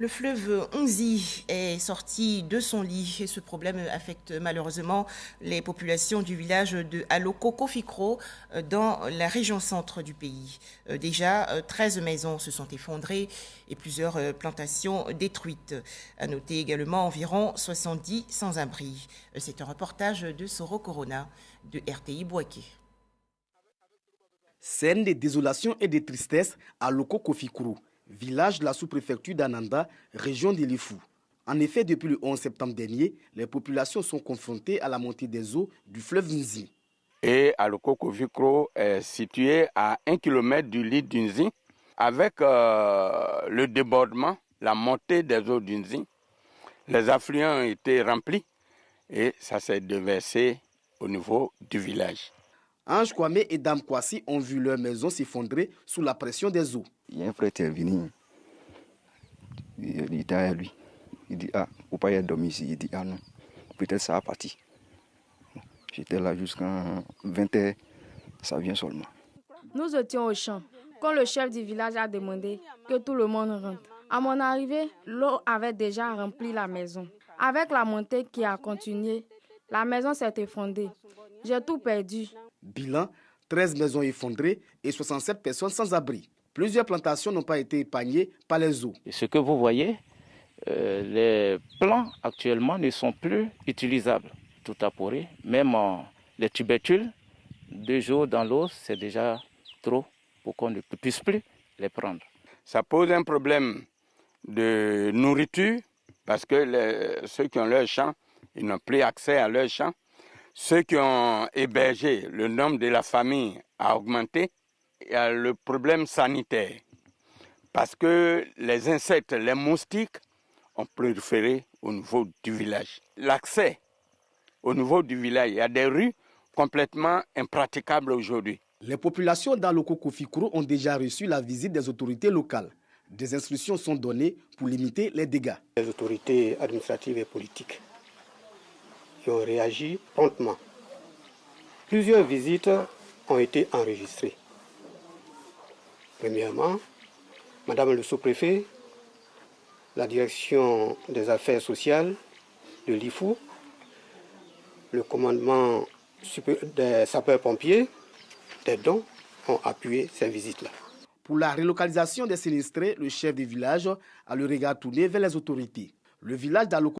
Le fleuve Onzi est sorti de son lit et ce problème affecte malheureusement les populations du village de Aloko-Kofikro dans la région centre du pays. Déjà, 13 maisons se sont effondrées et plusieurs plantations détruites. À noter également environ 70 sans-abri. C'est un reportage de Soro Corona de RTI Bouaké. Scène de désolation et de tristesse à Aloko-Kofikro, village de la sous-préfecture d'Ananda, région de l'Ifou. En effet, depuis le 11 septembre dernier, les populations sont confrontées à la montée des eaux du fleuve Nzi. Et Aloko-Kofikro est situé à 1 km du lit d'Unzi. Avec le débordement, la montée des eaux d'Unzi, les affluents ont été remplis et ça s'est déversé au niveau du village. Ange Kwame et Dame Kwasi ont vu leur maison s'effondrer sous la pression des eaux. Il y a un frère qui est venu, il était à lui. Il dit, ah, vous pouvez dormir ici. Il dit, ah non, peut-être ça a parti. J'étais là jusqu'à 20h, ça vient seulement. Nous étions au champ, quand le chef du village a demandé que tout le monde rentre. À mon arrivée, l'eau avait déjà rempli la maison. Avec la montée qui a continué, la maison s'est effondrée. J'ai tout perdu. Bilan, 13 maisons effondrées et 67 personnes sans abri. Plusieurs plantations n'ont pas été épargnées par les eaux. Et ce que vous voyez, les plants actuellement ne sont plus utilisables. Tout a pourri, même les tubercules, 2 jours dans l'eau, c'est déjà trop pour qu'on ne puisse plus les prendre. Ça pose un problème de nourriture parce que ceux qui ont leur champ, ils n'ont plus accès à leur champ. Ceux qui ont hébergé, le nombre de la famille a augmenté. Il y a le problème sanitaire parce que les insectes, les moustiques ont proliféré au niveau du village. L'accès au niveau du village, il y a des rues complètement impraticables aujourd'hui. Les populations d'Aloko-Kofikro ont déjà reçu la visite des autorités locales. Des instructions sont données pour limiter les dégâts. Les autorités administratives et politiques qui ont réagi promptement. Plusieurs visites ont été enregistrées. Premièrement, Madame le sous-préfet, la direction des affaires sociales de l'Ifou, le commandement des sapeurs-pompiers, des dons ont appuyé ces visites-là. Pour la relocalisation des sinistrés, le chef du village a le regard tourné vers les autorités. Le village d'Aloko